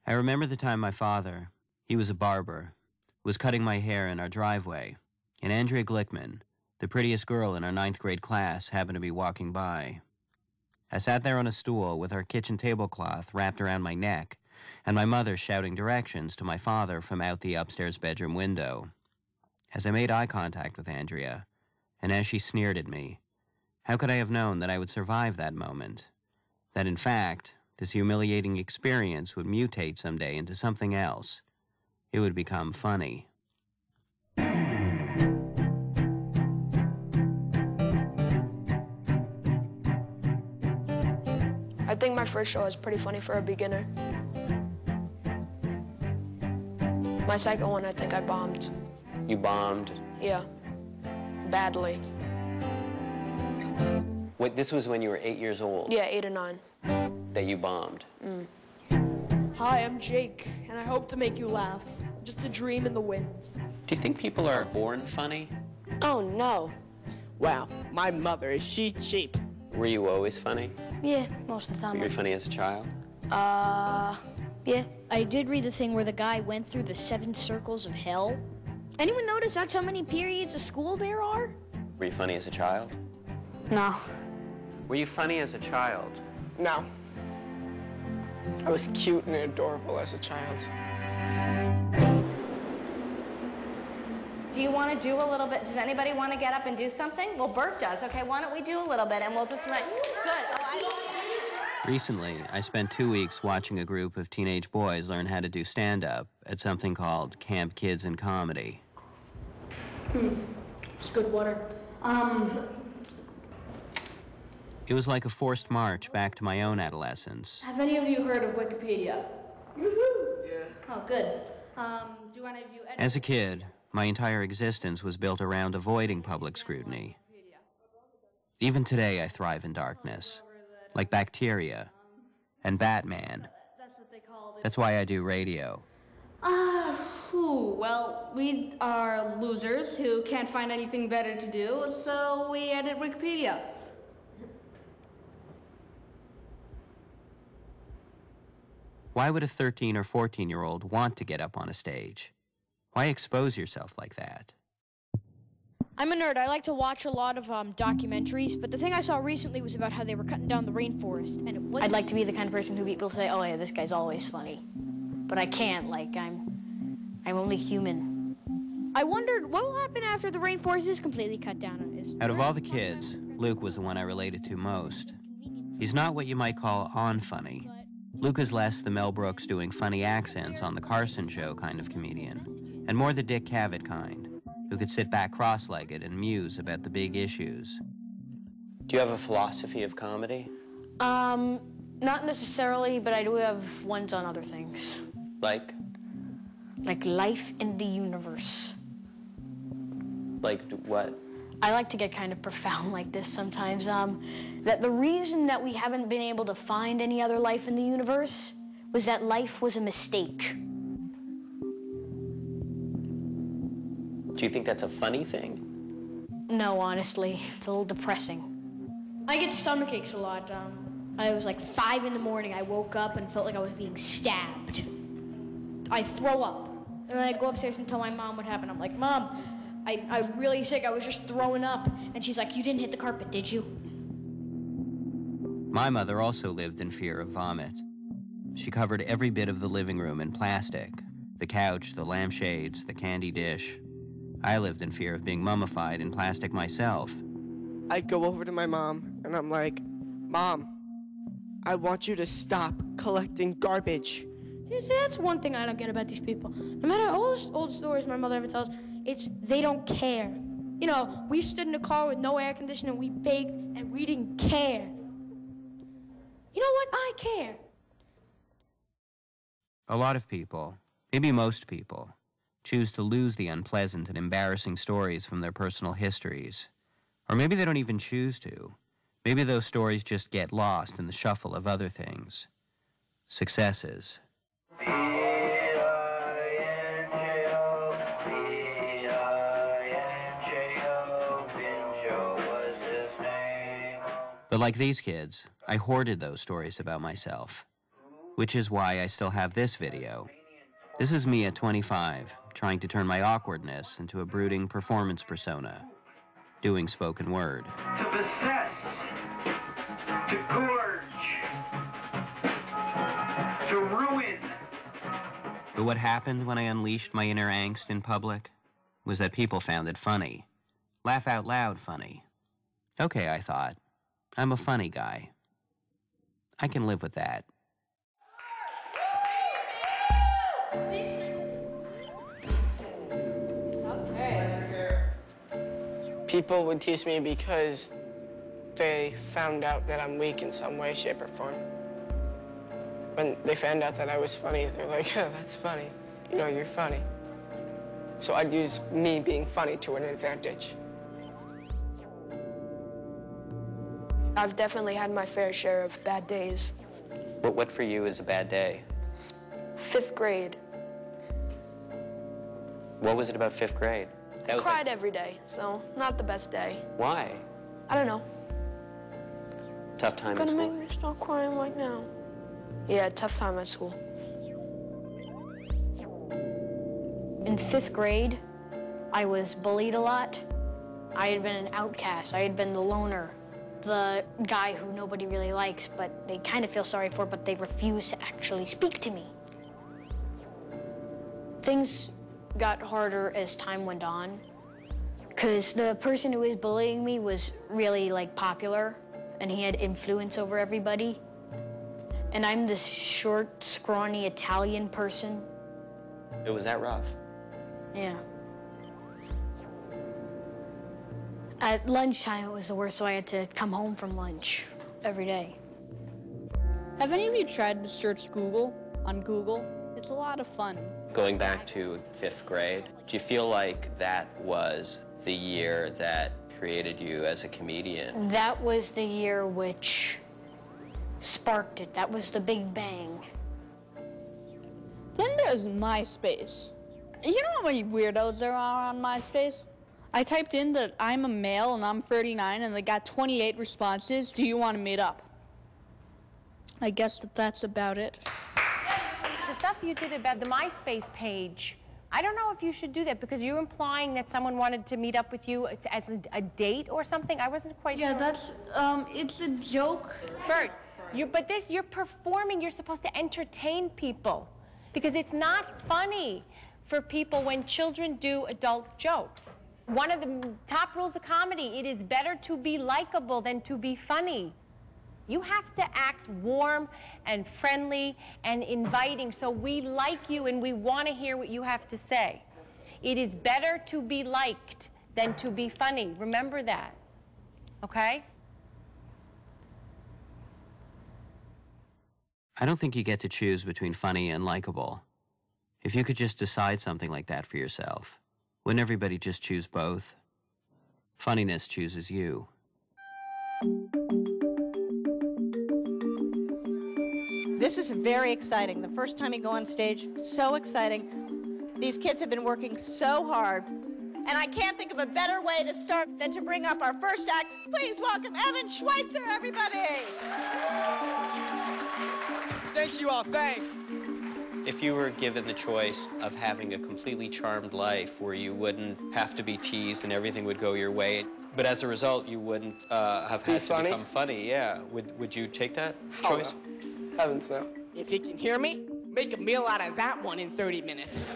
I remember the time my father, he was a barber, was cutting my hair in our driveway, and Andrea Glickman, the prettiest girl in our 9th grade class, happened to be walking by. I sat there on a stool with our kitchen tablecloth wrapped around my neck, and my mother shouting directions to my father from out the upstairs bedroom window. As I made eye contact with Andrea, and as she sneered at me, how could I have known that I would survive that moment? That in fact, this humiliating experience would mutate someday into something else. It would become funny. I think my first show was pretty funny for a beginner. My second one, I think I bombed. You bombed? Yeah, badly. Wait, this was when you were 8 years old? Yeah, 8 or 9. That you bombed? Hi, I'm Jake, and I hope to make you laugh. Just a dream in the wind. Do you think people are born funny? Oh, no. Wow, my mother, is she cheap? Were you always funny? Yeah, most of the time. Were you funny as a child? Yeah. I did read the thing where the guy went through the 7 circles of hell. Anyone notice that's how many periods of school there are? Were you funny as a child? No. Were you funny as a child? No. I was cute and adorable as a child. Do you want to do a little bit? Does anybody want to get up and do something? Well, Bert does. Okay, why don't we do a little bit and we'll just like, good. Recently, I spent 2 weeks watching a group of teenage boys learn how to do stand-up at something called Camp Kids and Comedy. It's good water. It was like a forced march back to my own adolescence. Have any of you heard of Wikipedia? Woohoo! Yeah. Oh, good. Do any of you... As a kid, my entire existence was built around avoiding public scrutiny. Even today, I thrive in darkness, like bacteria and Batman. That's what they call it. That's why I do radio. Well, we are losers who can't find anything better to do, so we edit Wikipedia. Why would a 13 or 14-year-old want to get up on a stage? Why expose yourself like that? I'm a nerd. I like to watch a lot of documentaries, but the thing I saw recently was about how they were cutting down the rainforest, and it wasn't... I'd like to be the kind of person who people say, oh yeah, this guy's always funny. But I can't, like, I'm only human. I wondered what will happen after the rainforest is completely cut down. Out of all the kids, Luke was the one I related to most. He's not what you might call on-funny. Luke is less the Mel Brooks doing funny accents on the Carson show kind of comedian, and more the Dick Cavett kind, who could sit back cross-legged and muse about the big issues. Do you have a philosophy of comedy? Not necessarily, but I do have ones on other things. Like? Like life in the universe. Like what? I like to get kind of profound like this sometimes. That the reason that we haven't been able to find any other life in the universe was that life was a mistake. Do you think that's a funny thing? No, honestly, it's a little depressing. I get stomach aches a lot. I was like 5 in the morning. I woke up and felt like I was being stabbed. I throw up. And then I go upstairs and tell my mom what happened. I'm like, Mom, I'm really sick. I was just throwing up. And she's like, you didn't hit the carpet, did you? My mother also lived in fear of vomit. She covered every bit of the living room in plastic. The couch, the lampshades, the candy dish. I lived in fear of being mummified in plastic myself. I go over to my mom, and I'm like, Mom, I want you to stop collecting garbage. See, that's one thing I don't get about these people. No matter all those old stories my mother ever tells, it's they don't care. You know, we stood in a car with no air conditioning, we baked, and we didn't care. You know what? I care. A lot of people, maybe most people, choose to lose the unpleasant and embarrassing stories from their personal histories. Or maybe they don't even choose to. Maybe those stories just get lost in the shuffle of other things. Successes. But like these kids, I hoarded those stories about myself. Which is why I still have this video. This is me at 25, trying to turn my awkwardness into a brooding performance persona, doing spoken word. To possess, to gorge, to ruin. But what happened when I unleashed my inner angst in public was that people found it funny. Laugh out loud funny. Okay, I thought. I'm a funny guy. I can live with that. People would tease me because they found out that I'm weak in some way, shape, or form. When they found out that I was funny, they're like, oh, that's funny. You know, you're funny. So I'd use me being funny to an advantage. I've definitely had my fair share of bad days. What for you is a bad day? 5th grade. What was it about 5th grade? I cried every day, so not the best day. Why? I don't know. Tough time Gonna make me start crying right now. Yeah, tough time at school. In 5th grade, I was bullied a lot. I had been an outcast. I had been the loner, the guy who nobody really likes, but they kind of feel sorry for, but they refuse to actually speak to me. Things got harder as time went on, because the person who was bullying me was really, like, popular, and he had influence over everybody. And I'm this short, scrawny Italian person. It was that rough? Yeah. At lunchtime, it was the worst, so I had to come home from lunch every day. Have any of you tried to search Google on Google? It's a lot of fun. Going back to 5th grade, do you feel like that was the year that created you as a comedian? That was the year which sparked it. That was the big bang. Then there's MySpace. You know how many weirdos there are on MySpace? I typed in that I'm a male and I'm 39 and they got 28 responses. Do you want to meet up? I guess that's about it. The stuff you did about the MySpace page, I don't know if you should do that because you're implying that someone wanted to meet up with you as a date or something. I wasn't quite sure. Yeah, that's, it's a joke. Bert, you're performing. You're supposed to entertain people because it's not funny for people when children do adult jokes. One of the top rules of comedy, it is better to be likable than to be funny. You have to act warm and friendly and inviting so we like you and we want to hear what you have to say. It is better to be liked than to be funny. Remember that, okay? I don't think you get to choose between funny and likable. If you could just decide something like that for yourself, wouldn't everybody just choose both? Funniness chooses you. This is very exciting. The first time you go on stage, so exciting. These kids have been working so hard. And I can't think of a better way to start than to bring up our first act. Please welcome Evan Schweitzer, everybody. Thanks, you all, thanks. If you were given the choice of having a completely charmed life where you wouldn't have to be teased and everything would go your way, but as a result you wouldn't have had to become funny, yeah, would you take that choice? No. Heavens no. If you can hear me, make a meal out of that one in 30 minutes.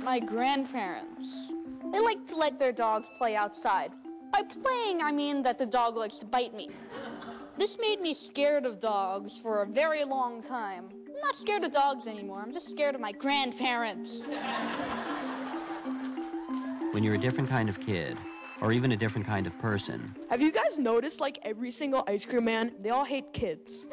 My grandparents, they like to let their dogs play outside. By playing, I mean that the dog likes to bite me. This made me scared of dogs for a very long time. I'm not scared of dogs anymore. I'm just scared of my grandparents. When you're a different kind of kid, or even a different kind of person, Have you guys noticed, like, every single ice cream man, they all hate kids?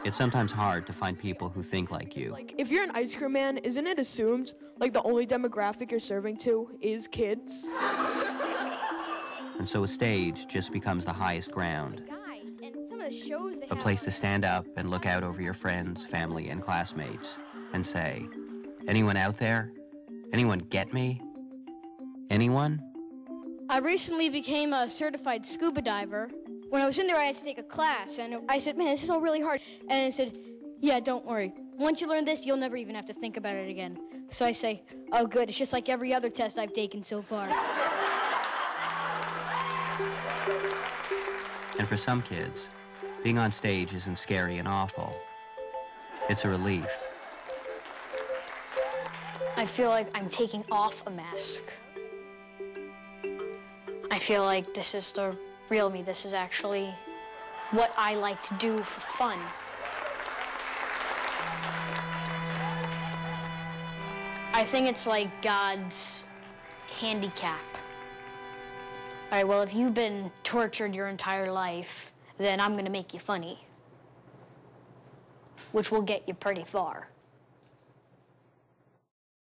it's sometimes hard to find people who think like you. Like, if you're an ice cream man, isn't it assumed, like, the only demographic you're serving to is kids? And so a stage just becomes the highest ground. A place to stand up and look out over your friends, family, and classmates and say, anyone out there? Anyone get me? Anyone? I recently became a certified scuba diver, When I was in there, I had to take a class, and I said, man, this is all really hard. And it said, yeah, don't worry. Once you learn this, you'll never even have to think about it again. So I say, oh, good. It's just like every other test I've taken so far. And for some kids, being on stage isn't scary and awful. It's a relief. I feel like I'm taking off a mask. I feel like this is the real me. This is actually what I like to do for fun. I think it's like God's handicap. All right, well, if you've been tortured your entire life, then I'm gonna make you funny, which will get you pretty far.